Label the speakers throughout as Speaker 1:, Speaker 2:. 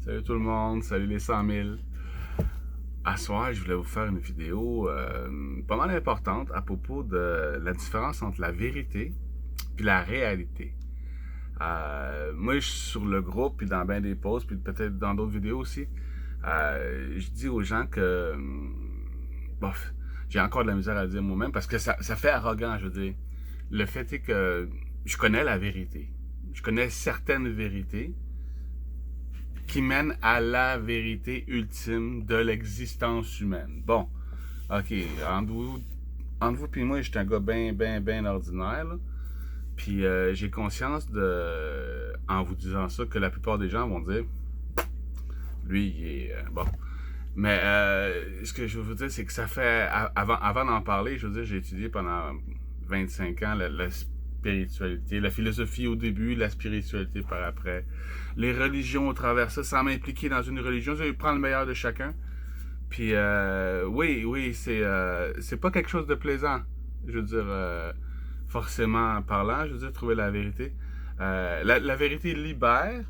Speaker 1: Salut tout le monde, salut les 100 000. À soir, je voulais vous faire une vidéo pas mal importante à propos de la différence entre la vérité et la réalité. Moi, je suis sur le groupe, puis dans bien des posts, puis peut-être dans d'autres vidéos aussi. Je dis aux gens que, bof, j'ai encore de la misère à le dire moi-même parce que ça fait arrogant, je veux dire. Le fait est que je connais la vérité. Je connais certaines vérités qui mènent à la vérité ultime de l'existence humaine. Bon, ok, entre vous et moi, je suis un gars bien ordinaire, là. Puis j'ai conscience en vous disant ça, que la plupart des gens vont dire, lui, il est bon. Mais ce que je veux vous dire, c'est que ça fait, avant d'en parler, je veux dire, j'ai étudié pendant 25 ans la spiritualité, la philosophie au début, la spiritualité par après, les religions au travers ça, sans m'impliquer dans une religion, je vais prendre le meilleur de chacun. Puis oui, c'est pas quelque chose de plaisant, je veux dire, forcément parlant, je veux dire, trouver la vérité. La vérité libère,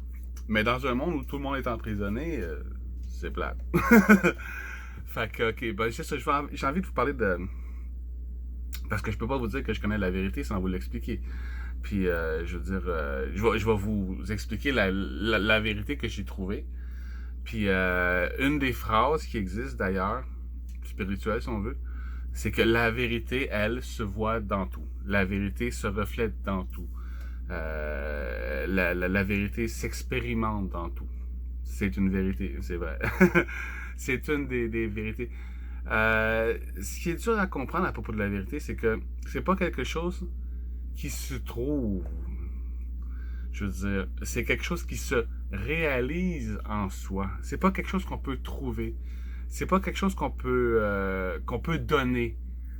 Speaker 1: mais dans un monde où tout le monde est emprisonné, c'est plate. Fait que, ok, ben, c'est ça, j'ai envie de vous parler de... Parce que je peux pas vous dire que je connais la vérité sans vous l'expliquer. Puis, je veux dire, je vais vous expliquer la vérité que j'ai trouvée. Puis, une des phrases qui existe d'ailleurs, spirituelle si on veut, c'est que la vérité, elle, se voit dans tout. La vérité se reflète dans tout. La vérité s'expérimente dans tout. C'est une vérité, c'est vrai. C'est une des vérités. Ce qui est dur à comprendre à propos de la vérité, c'est que c'est pas quelque chose qui se trouve. Je veux dire, c'est quelque chose qui se réalise en soi. C'est pas quelque chose qu'on peut trouver. C'est pas quelque chose qu'on peut donner.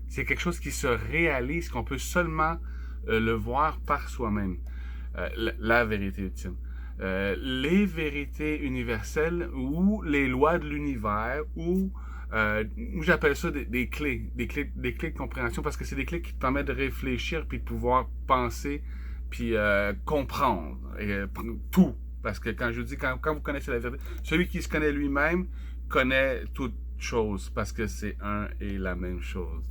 Speaker 1: C'est quelque chose qui se réalise, qu'on peut seulement le voir par soi-même. La vérité ultime. Les vérités universelles ou les lois de l'univers ou j'appelle ça des clés, des clés de compréhension parce que c'est des clés qui te permettent de réfléchir puis de pouvoir penser puis comprendre tout. Parce que quand je dis, quand vous connaissez la vérité, celui qui se connaît lui-même connaît toute chose parce que c'est un et la même chose.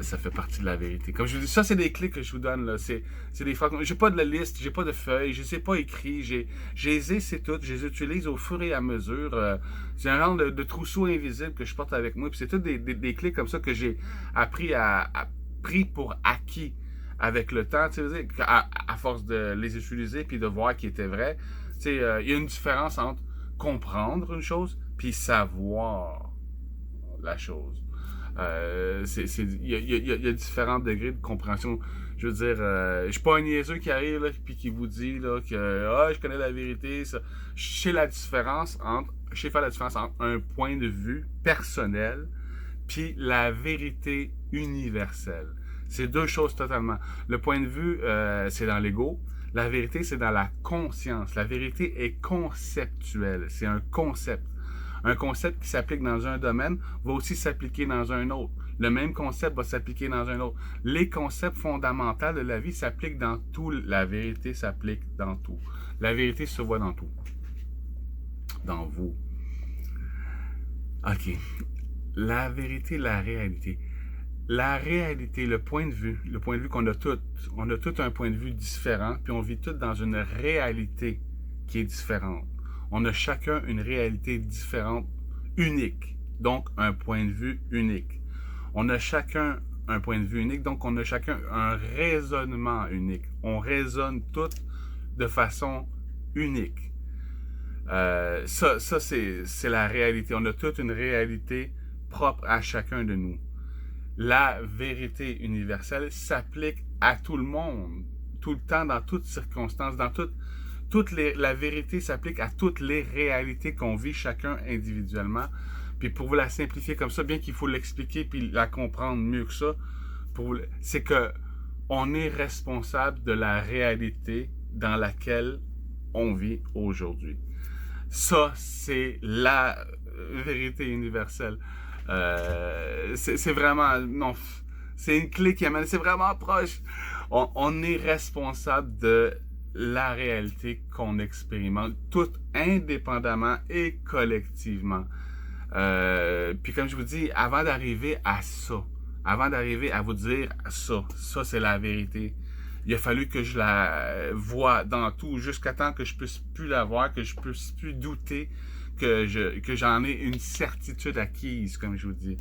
Speaker 1: Ça fait partie de la vérité. Comme je vous dis, ça c'est des clés que je vous donne là. C'est des phrases. J'ai pas de la liste, j'ai pas de feuilles, je les ai pas écrits. C'est tout. Je les utilise au fur et à mesure. C'est un genre de trousseau invisible que je porte avec moi. Puis c'est toutes des clés comme ça que j'ai appris pour acquis avec le temps. Tu sais, à force de les utiliser puis de voir qu'ils étaient vrais. Tu sais, il y a une différence entre comprendre une chose puis savoir la chose. Il y a différents degrés de compréhension. Je veux dire, je suis pas un niaiseux qui arrive là, puis qui vous dit là, que je connais la vérité. Ça. Je sais faire la différence entre un point de vue personnel puis la vérité universelle. C'est deux choses totalement. Le point de vue, c'est dans l'ego. La vérité, c'est dans la conscience. La vérité est conceptuelle. C'est un concept. Un concept qui s'applique dans un domaine va aussi s'appliquer dans un autre. Le même concept va s'appliquer dans un autre. Les concepts fondamentaux de la vie s'appliquent dans tout. La vérité s'applique dans tout. La vérité se voit dans tout. Dans vous. OK. La vérité, la réalité. La réalité, le point de vue qu'on a tous. On a tous un point de vue différent, puis on vit tous dans une réalité qui est différente. On a chacun une réalité différente, unique, donc un point de vue unique. On a chacun un point de vue unique, donc on a chacun un raisonnement unique. On raisonne tous de façon unique. Ça c'est la réalité. On a toute une réalité propre à chacun de nous. La vérité universelle s'applique à tout le monde, tout le temps, dans toutes circonstances, la vérité s'applique à toutes les réalités qu'on vit chacun individuellement. Puis pour vous la simplifier comme ça, bien qu'il faut l'expliquer puis la comprendre mieux que ça, c'est que on est responsable de la réalité dans laquelle on vit aujourd'hui. Ça, c'est la vérité universelle. C'est vraiment... Non, c'est une clé qui amène... C'est vraiment proche. On est responsable de la réalité qu'on expérimente, tout indépendamment et collectivement. Puis comme je vous dis, avant d'arriver à ça, avant d'arriver à vous dire ça c'est la vérité, il a fallu que je la voie dans tout jusqu'à temps que je puisse plus la voir, que je puisse plus douter, que j'en ai une certitude acquise, comme je vous dis.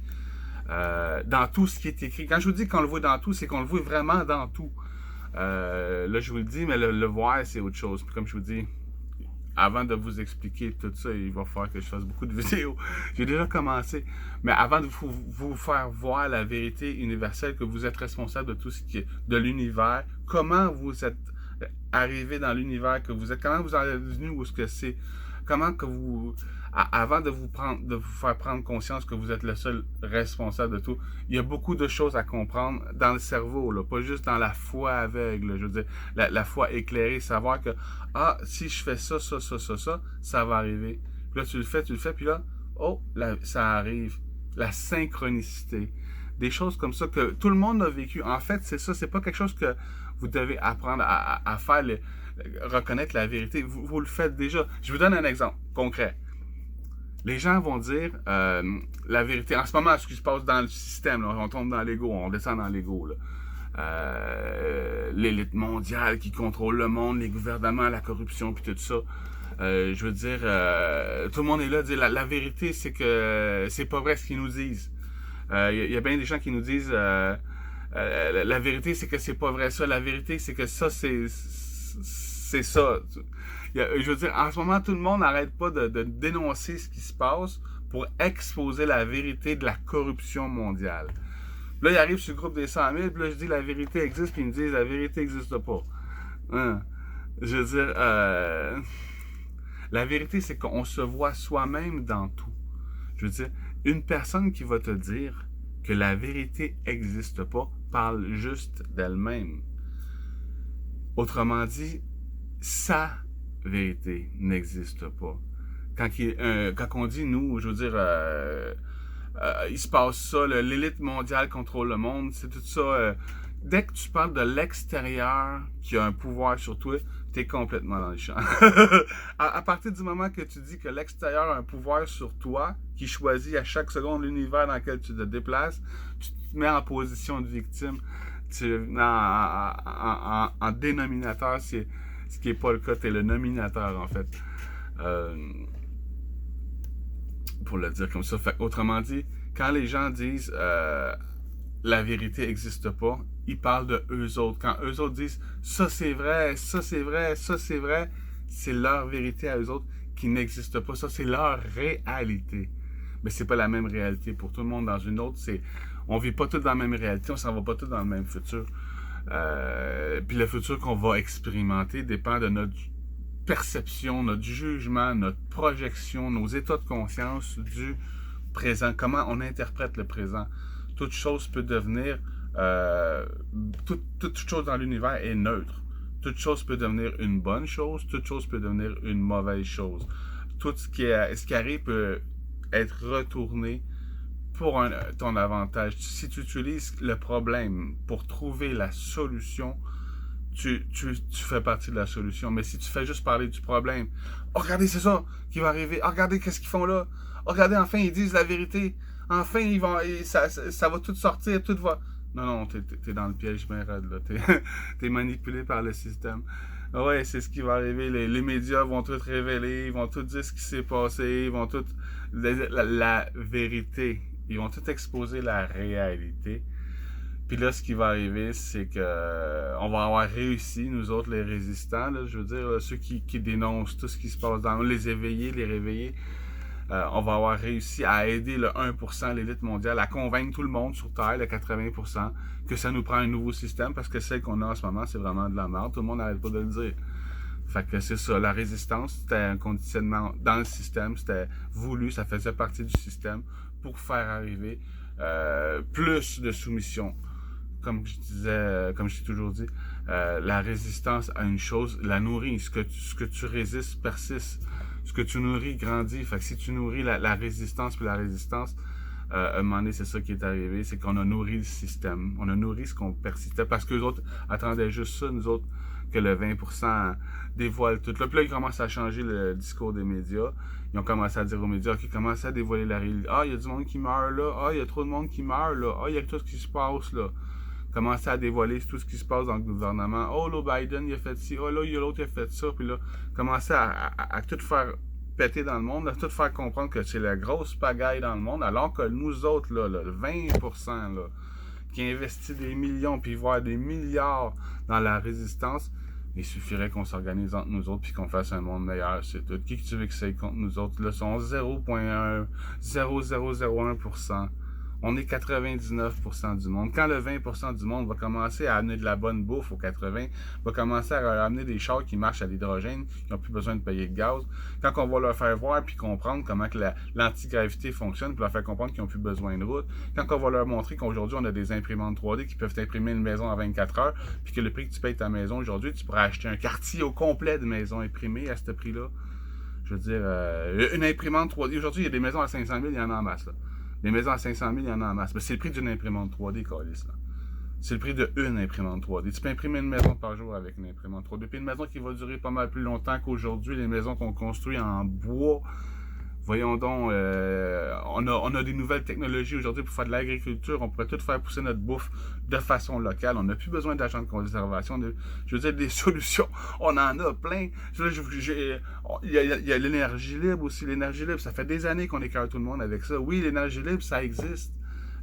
Speaker 1: Dans tout ce qui est écrit. Quand je vous dis qu'on le voit dans tout, c'est qu'on le voit vraiment dans tout. Là, je vous le dis, mais le voir, c'est autre chose. Puis comme je vous dis, avant de vous expliquer tout ça, il va falloir que je fasse beaucoup de vidéos. J'ai déjà commencé. Mais avant de vous faire voir la vérité universelle, que vous êtes responsable de tout ce qui est de l'univers, comment vous êtes arrivé dans l'univers que vous êtes, comment vous en êtes venu, où est-ce que c'est, comment que vous... Avant de vous faire prendre conscience que vous êtes le seul responsable de tout, il y a beaucoup de choses à comprendre dans le cerveau, là, pas juste dans la foi aveugle, là, je veux dire, la foi éclairée, savoir que, si je fais ça, ça va arriver. Puis là, tu le fais, puis là, ça arrive. La synchronicité. Des choses comme ça que tout le monde a vécu. En fait, c'est ça, c'est pas quelque chose que vous devez apprendre à faire, reconnaître la vérité. Vous le faites déjà. Je vous donne un exemple concret. Les gens vont dire la vérité. En ce moment, ce qui se passe dans le système, là, on tombe dans l'ego, on descend dans l'ego. L'élite mondiale qui contrôle le monde, les gouvernements, la corruption, puis tout ça. Je veux dire, tout le monde est là, dire la vérité, c'est que c'est pas vrai ce qu'ils nous disent. Il y a bien des gens qui nous disent la vérité, c'est que c'est pas vrai ça. La vérité, c'est que ça, c'est ça. Je veux dire, en ce moment, tout le monde n'arrête pas de dénoncer ce qui se passe pour exposer la vérité de la corruption mondiale. Là, il arrive sur le groupe des 100 000, puis là, je dis la vérité existe, puis ils me disent la vérité n'existe pas. Hein? Je veux dire, la vérité, c'est qu'on se voit soi-même dans tout. Je veux dire, une personne qui va te dire que la vérité n'existe pas parle juste d'elle-même. Autrement dit, sa vérité n'existe pas. Quand on dit nous, je veux dire, il se passe ça, l'élite mondiale contrôle le monde, c'est tout ça. Dès que tu parles de l'extérieur qui a un pouvoir sur toi, t'es complètement dans le champ. à partir du moment que tu dis que l'extérieur a un pouvoir sur toi, qui choisit à chaque seconde l'univers dans lequel tu te déplaces, tu te mets en position de victime. En dénominateur, c'est ce qui n'est pas le cas, tu es le nominateur en fait. Pour le dire comme ça. Fait, autrement dit, quand les gens disent la vérité n'existe pas, ils parlent de eux autres. Quand eux autres disent ça c'est vrai, ça c'est vrai, ça c'est vrai, c'est leur vérité à eux autres qui n'existe pas. Ça c'est leur réalité. Mais c'est pas la même réalité pour tout le monde dans une autre. On vit pas tous dans la même réalité, on s'en va pas tous dans le même futur. Puis le futur qu'on va expérimenter dépend de notre perception, notre jugement, notre projection, nos états de conscience du présent. Comment on interprète le présent. Toute chose peut devenir... toute chose dans l'univers est neutre. Toute chose peut devenir une bonne chose, toute chose peut devenir une mauvaise chose. Tout ce qui arrive peut être retourné pour ton avantage. Si tu utilises le problème pour trouver la solution, tu fais partie de la solution. Mais si tu fais juste parler du problème, oh regardez, c'est ça qui va arriver, oh regardez qu'est-ce qu'ils font là, oh regardez, enfin ils disent la vérité, enfin ça va tout sortir, tout va... Non, t'es dans le piège, bien raide, là. T'es manipulé par le système. Ouais, c'est ce qui va arriver. Les médias vont tout révéler, ils vont tout dire ce qui s'est passé, ils vont tout... La vérité. Ils vont tout exposer la réalité. Puis là, ce qui va arriver, c'est que on va avoir réussi, nous autres, les résistants, là, je veux dire, là, ceux qui dénoncent tout ce qui se passe dans nous, les éveillés, les réveillés. On va avoir réussi à aider le 1%, l'élite mondiale, à convaincre tout le monde sur Terre, le 80%, que ça nous prend un nouveau système, parce que celle qu'on a en ce moment, c'est vraiment de la merde. Tout le monde n'arrête pas de le dire. Fait que c'est ça, la résistance, c'était un conditionnement dans le système, c'était voulu, ça faisait partie du système pour faire arriver plus de soumission. Comme je disais, comme je t'ai toujours dit, la résistance à une chose la nourrit. Ce que tu résistes persiste. Ce que tu nourris grandit. Fait que si tu nourris la résistance puis la résistance, à un moment donné, c'est ça qui est arrivé, c'est qu'on a nourri le système. On a nourri ce qu'on persistait parce qu'eux autres attendaient juste ça, nous autres, que le 20% dévoile tout. Là, puis là, ils commencent à changer le discours des médias. Ils ont commencé à dire aux médias, OK, commencez à dévoiler la réalité. Ah, il y a du monde qui meurt là. Ah, il y a trop de monde qui meurt là. Ah, il y a tout ce qui se passe là. Commencer à dévoiler tout ce qui se passe dans le gouvernement. Oh, là, Biden, il a fait ci. Oh, là, il y a l'autre, il a fait ça. Puis là, commencer à tout faire péter dans le monde, à tout faire comprendre que c'est la grosse pagaille dans le monde, alors que nous autres, là, le 20%, là, qui investit des millions, puis voire des milliards dans la résistance, il suffirait qu'on s'organise entre nous autres, puis qu'on fasse un monde meilleur, c'est tout. Qui que tu veux que ça aille contre nous autres? Là, sont 0,0001%. On est 99% du monde. Quand le 20% du monde va commencer à amener de la bonne bouffe aux 80%, va commencer à amener des chars qui marchent à l'hydrogène, qui n'ont plus besoin de payer de gaz, quand on va leur faire voir puis comprendre comment que l'antigravité fonctionne, puis leur faire comprendre qu'ils n'ont plus besoin de route, quand on va leur montrer qu'aujourd'hui on a des imprimantes 3D qui peuvent imprimer une maison en 24 heures, puis que le prix que tu payes ta maison aujourd'hui, tu pourrais acheter un quartier au complet de maisons imprimées à ce prix-là. Je veux dire, une imprimante 3D, aujourd'hui il y a des maisons à 500 000, il y en a en masse là. Les maisons à 500 000, il y en a en masse. Mais c'est le prix d'une imprimante 3D, câlisse, là. C'est le prix d'une imprimante 3D. Tu peux imprimer une maison par jour avec une imprimante 3D. Puis une maison qui va durer pas mal plus longtemps qu'aujourd'hui, les maisons qu'on construit en bois. Voyons donc, on a des nouvelles technologies aujourd'hui pour faire de l'agriculture. On pourrait tout faire pousser notre bouffe de façon locale. On n'a plus besoin d'agents de conservation. Je veux dire, des solutions, on en a plein. Il y a l'énergie libre aussi. L'énergie libre, ça fait des années qu'on écarte tout le monde avec ça. Oui, l'énergie libre, ça existe.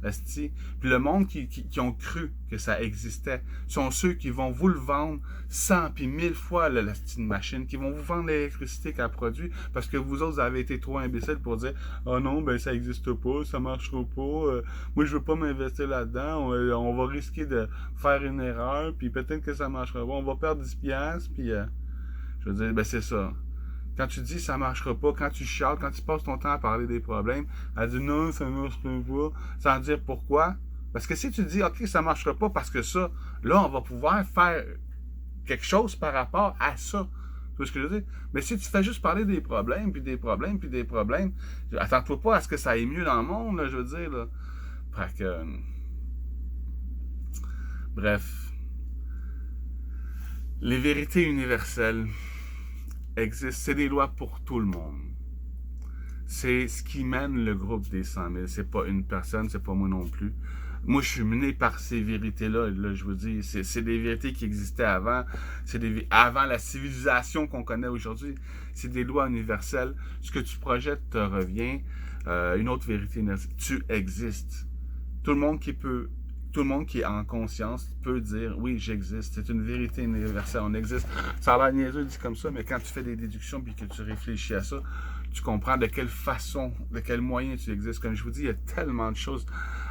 Speaker 1: Esti. Puis le monde qui ont cru que ça existait sont ceux qui vont vous le vendre 100 puis 1000 fois la machine, qui vont vous vendre l'électricité qu'elle produit parce que vous autres avez été trop imbéciles pour dire « Oh non, ben ça existe pas, ça marchera pas, moi je veux pas m'investir là-dedans, on va risquer de faire une erreur, puis peut-être que ça marchera pas, on va perdre 10 piastres, puis je veux dire, ben c'est ça. » Quand tu dis ça marchera pas, quand tu chiales, quand tu passes ton temps à parler des problèmes, à dire non, ça marchera pas, sans dire pourquoi. Parce que si tu dis ok, ça marchera pas parce que ça, là, on va pouvoir faire quelque chose par rapport à ça. Tu vois ce que je veux dire? Mais si tu fais juste parler des problèmes, puis des problèmes, puis des problèmes, attends-toi pas à ce que ça aille mieux dans le monde, là, je veux dire, là. Fait que. Bref. Les vérités universelles existent, c'est des lois pour tout le monde. C'est ce qui mène le groupe des 100 000. C'est pas une personne, c'est pas moi non plus. Moi, je suis mené par ces vérités-là. Là, je vous dis, c'est des vérités qui existaient avant. Avant la civilisation qu'on connaît aujourd'hui. C'est des lois universelles. Ce que tu projettes te revient. Une autre vérité universelle. Tu existes. Tout le monde qui est en conscience peut dire oui, j'existe. C'est une vérité universelle. On existe. Ça a l'air niaiseux dit comme ça, mais quand tu fais des déductions puis que tu réfléchis à ça, tu comprends de quelle façon, de quel moyen tu existes. Comme je vous dis, il y a tellement de choses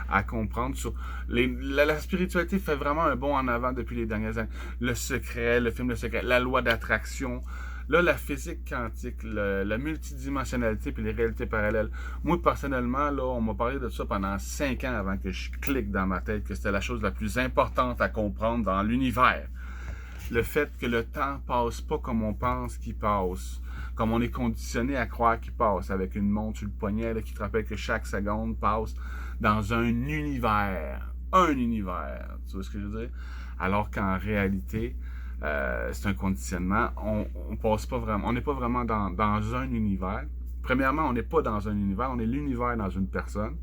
Speaker 1: à comprendre sur la spiritualité fait vraiment un bond en avant depuis les dernières années. Le secret, le film Le Secret, la loi d'attraction. Là, la physique quantique, la multidimensionnalité puis les réalités parallèles. Moi, personnellement, là, on m'a parlé de ça pendant 5 ans avant que je clique dans ma tête que c'était la chose la plus importante à comprendre dans l'univers. Le fait que le temps passe pas comme on pense qu'il passe. Comme on est conditionné à croire qu'il passe, avec une montre sur le poignet là, qui te rappelle que chaque seconde passe dans un univers. Un univers. Tu vois ce que je veux dire? Alors qu'en réalité, c'est un conditionnement. On passe pas vraiment. On n'est pas vraiment dans un univers. Premièrement, on n'est pas dans un univers, on est l'univers dans une personne.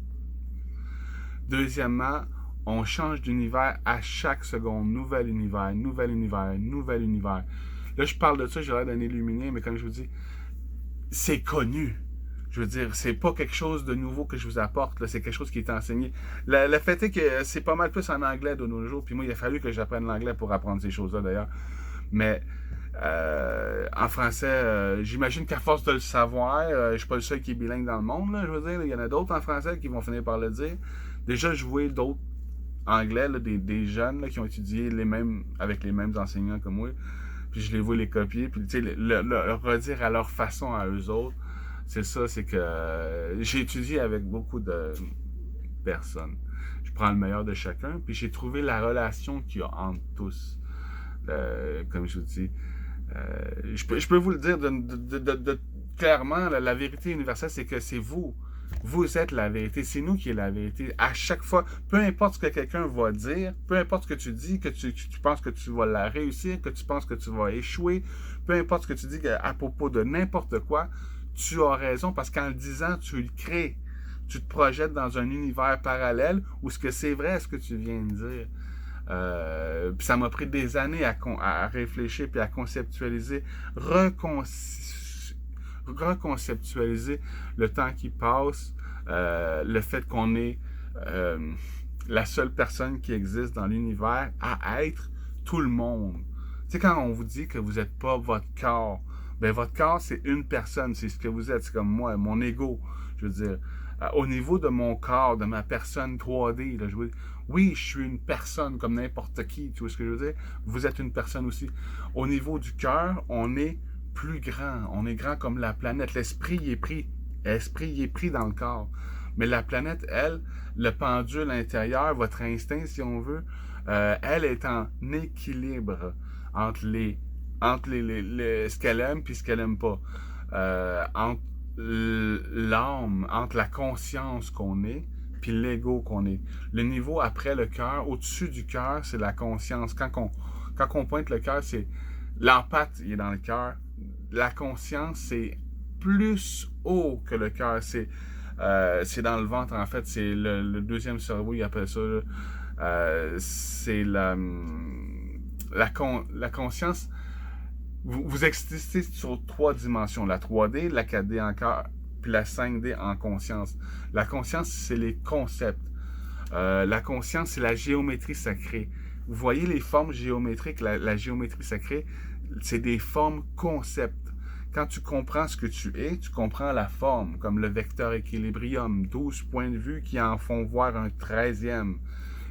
Speaker 1: Deuxièmement, on change d'univers à chaque seconde. Nouvel univers, nouvel univers, nouvel univers. Là, je parle de ça, j'ai l'air d'un illuminé, mais comme je vous dis, c'est connu. Je veux dire, c'est pas quelque chose de nouveau que je vous apporte, là, c'est quelque chose qui est enseigné. Le fait est que c'est pas mal plus en anglais de nos jours, puis moi, il a fallu que j'apprenne l'anglais pour apprendre ces choses-là, d'ailleurs. Mais en français, j'imagine qu'à force de le savoir, je suis pas le seul qui est bilingue dans le monde, là, je veux dire, il y en a d'autres en français qui vont finir par le dire. Déjà, je vois d'autres anglais, là, des jeunes là, qui ont étudié avec les mêmes enseignants que moi. Puis je les vois les copier, puis tu sais, le redire à leur façon à eux autres. C'est ça, c'est que j'ai étudié avec beaucoup de personnes. Je prends le meilleur de chacun, puis j'ai trouvé la relation qu'il y a entre tous. Comme je vous dis, je peux vous le dire clairement, la vérité universelle, c'est que c'est vous Vous êtes la vérité. C'est nous qui est la vérité. À chaque fois, peu importe ce que quelqu'un va dire, peu importe ce que tu dis, que tu penses que tu vas la réussir, que tu penses que tu vas échouer, peu importe ce que tu dis à propos de n'importe quoi, tu as raison parce qu'en le disant, tu le crées. Tu te projettes dans un univers parallèle où ce que c'est vrai ce que tu viens de dire. Puis ça m'a pris des années à réfléchir puis à conceptualiser, reconceptualiser le temps qui passe, le fait qu'on est la seule personne qui existe dans l'univers à être tout le monde. Tu sais, quand on vous dit que vous n'êtes pas votre corps, ben votre corps, c'est une personne, c'est ce que vous êtes, c'est comme moi, mon ego, je veux dire. Au niveau de mon corps, de ma personne 3D, là, oui, je suis une personne comme n'importe qui, tu vois ce que je veux dire? Vous êtes une personne aussi. Au niveau du cœur, on est plus grand. On est grand comme la planète. L'esprit est pris. L'esprit est pris dans le corps. Mais la planète, elle, le pendule intérieur, votre instinct, si on veut, elle est en équilibre entre ce qu'elle aime et ce qu'elle aime pas. Entre l'âme, entre la conscience qu'on est puis l'ego qu'on est. Le niveau après le cœur, au-dessus du cœur, c'est la conscience. Quand on pointe le cœur, c'est l'empathe, il est dans le cœur. La conscience, c'est plus haut que le cœur. C'est dans le ventre, en fait. C'est le deuxième cerveau, il appelle ça. C'est la conscience. Vous existez sur 3 dimensions. La 3D, la 4D encore, puis la 5D en conscience. La conscience, c'est les concepts. La conscience, c'est la géométrie sacrée. Vous voyez les formes géométriques, la géométrie sacrée, c'est des formes concepts. Quand tu comprends ce que tu es, tu comprends la forme, comme le vecteur équilibrium, 12 points de vue qui en font voir un 13e.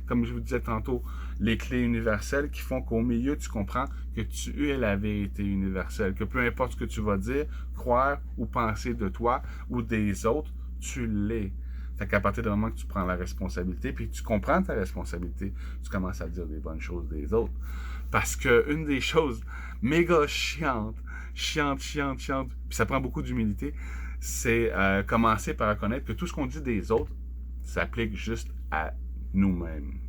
Speaker 1: Comme je vous disais tantôt, les clés universelles qui font qu'au milieu, tu comprends que tu es la vérité universelle, que peu importe ce que tu vas dire, croire ou penser de toi ou des autres, tu l'es. Fait qu'à partir du moment que tu prends la responsabilité, puis que tu comprends ta responsabilité, tu commences à dire des bonnes choses des autres. Parce que une des choses méga chiante, puis ça prend beaucoup d'humilité, c'est commencer par reconnaître que tout ce qu'on dit des autres s'applique juste à nous-mêmes.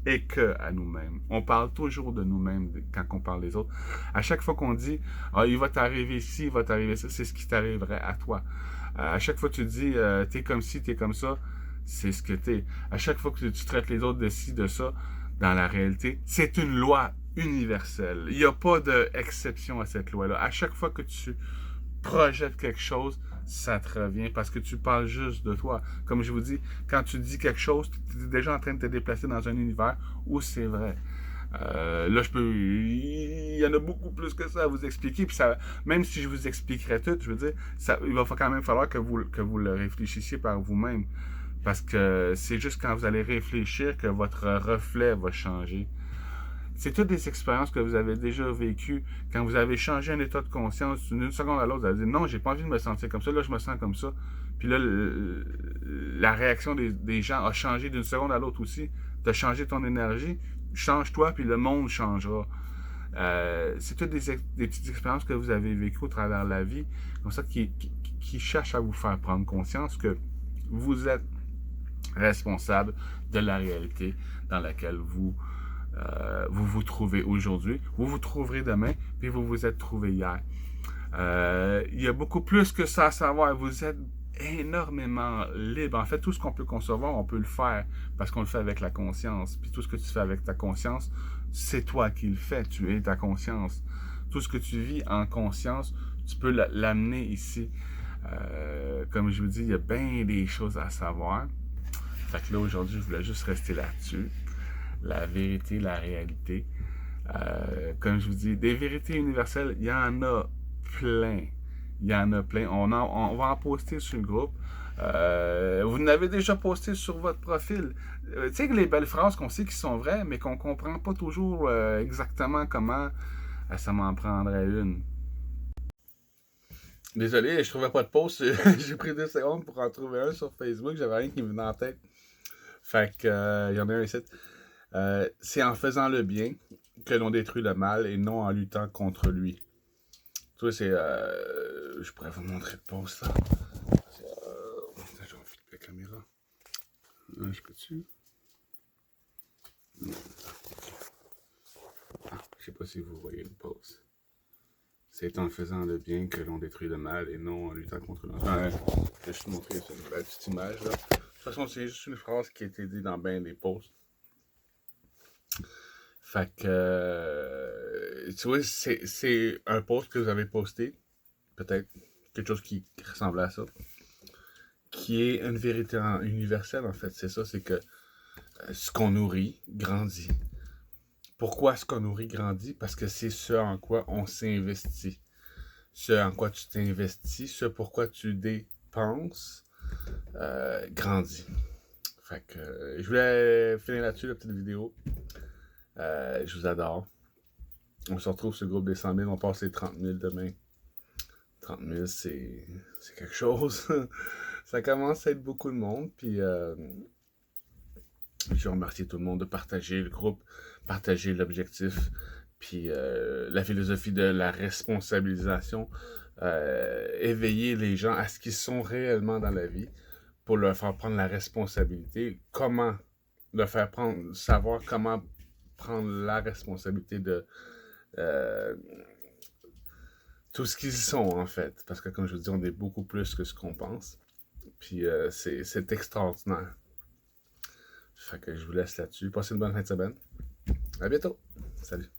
Speaker 1: Et que à nous-mêmes. On parle toujours de nous-mêmes quand on parle des autres. À chaque fois qu'on dit « Ah, il va t'arriver ci, il va t'arriver ça », c'est ce qui t'arriverait à toi. À chaque fois que tu dis « T'es comme ci, t'es comme ça », c'est ce que t'es. À chaque fois que tu traites les autres de ci, de ça, dans la réalité, c'est une loi universelle. Il n'y a pas d'exception à cette loi-là. À chaque fois que tu projettes quelque chose, ça te revient parce que tu parles juste de toi. Comme je vous dis, quand tu dis quelque chose, tu es déjà en train de te déplacer dans un univers où c'est vrai. Là, il y en a beaucoup plus que ça à vous expliquer. Puis ça, même si je vous expliquerais tout, je veux dire, il va quand même falloir que vous le réfléchissiez par vous-même. Parce que c'est juste quand vous allez réfléchir que votre reflet va changer. C'est toutes des expériences que vous avez déjà vécues. Quand vous avez changé un état de conscience d'une seconde à l'autre, vous avez dit non, j'ai pas envie de me sentir comme ça, là je me sens comme ça. Puis là, la réaction des gens a changé d'une seconde à l'autre aussi. Tu as changé ton énergie, change-toi, puis le monde changera. C'est toutes des petites expériences que vous avez vécues au travers de la vie, comme ça, qui cherchent à vous faire prendre conscience que vous êtes responsable de la réalité dans laquelle vous vous trouvez aujourd'hui, vous vous trouverez demain, puis vous vous êtes trouvé hier. Il y a beaucoup plus que ça à savoir. Vous êtes énormément libre. En fait, tout ce qu'on peut concevoir, on peut le faire parce qu'on le fait avec la conscience. Puis tout ce que tu fais avec ta conscience, c'est toi qui le fais. Tu es ta conscience. Tout ce que tu vis en conscience, tu peux l'amener ici. Comme je vous dis, il y a bien des choses à savoir. Fait que là, aujourd'hui, je voulais juste rester là-dessus. La vérité, la réalité. Comme je vous dis, des vérités universelles, il y en a plein. Il y en a plein. On va en poster sur le groupe. Vous n'avez déjà posté sur votre profil. Tu sais que les belles phrases qu'on sait qui sont vraies, mais qu'on ne comprend pas toujours exactement comment, ça m'en prendrait une. Désolé, je trouvais pas de post. J'ai pris 2 secondes pour en trouver un sur Facebook. J'avais rien qui me venait en tête. Fait que, il y en a un ici. C'est en faisant le bien que l'on détruit le mal et non en luttant contre lui. Tu vois, c'est... je pourrais vous montrer le post, ça. Je peux-tu? Ah, je sais pas si vous voyez le post. C'est en faisant le bien que l'on détruit le mal et non en luttant contre le mal. Je vais juste montrer cette belle petite image là. De toute façon, c'est juste une phrase qui a été dite dans bien des posts. Fait que, tu vois, c'est un post que vous avez posté, peut-être quelque chose qui ressemble à ça, qui est une vérité universelle en fait. C'est ça, c'est que ce qu'on nourrit grandit. Pourquoi ce qu'on nourrit grandit? Parce que c'est ce en quoi on s'investit. Ce en quoi tu t'investis, ce pourquoi tu dépenses, grandit. Fait que je voulais finir là-dessus la petite vidéo. Je vous adore. On se retrouve sur le groupe des 100 000. On passe les 30 000 demain. 30 000, c'est quelque chose. Ça commence à être beaucoup de monde. Puis je remercie tout le monde de partager le groupe, partager l'objectif, puis la philosophie de la responsabilisation, éveiller les gens à ce qu'ils sont réellement dans la vie pour leur faire prendre la responsabilité, comment leur faire prendre, savoir comment prendre la responsabilité de tout ce qu'ils sont en fait, parce que comme je vous dis, on est beaucoup plus que ce qu'on pense, puis c'est extraordinaire. Fait que je vous laisse là-dessus. Passez une bonne fin de semaine. À bientôt. Salut.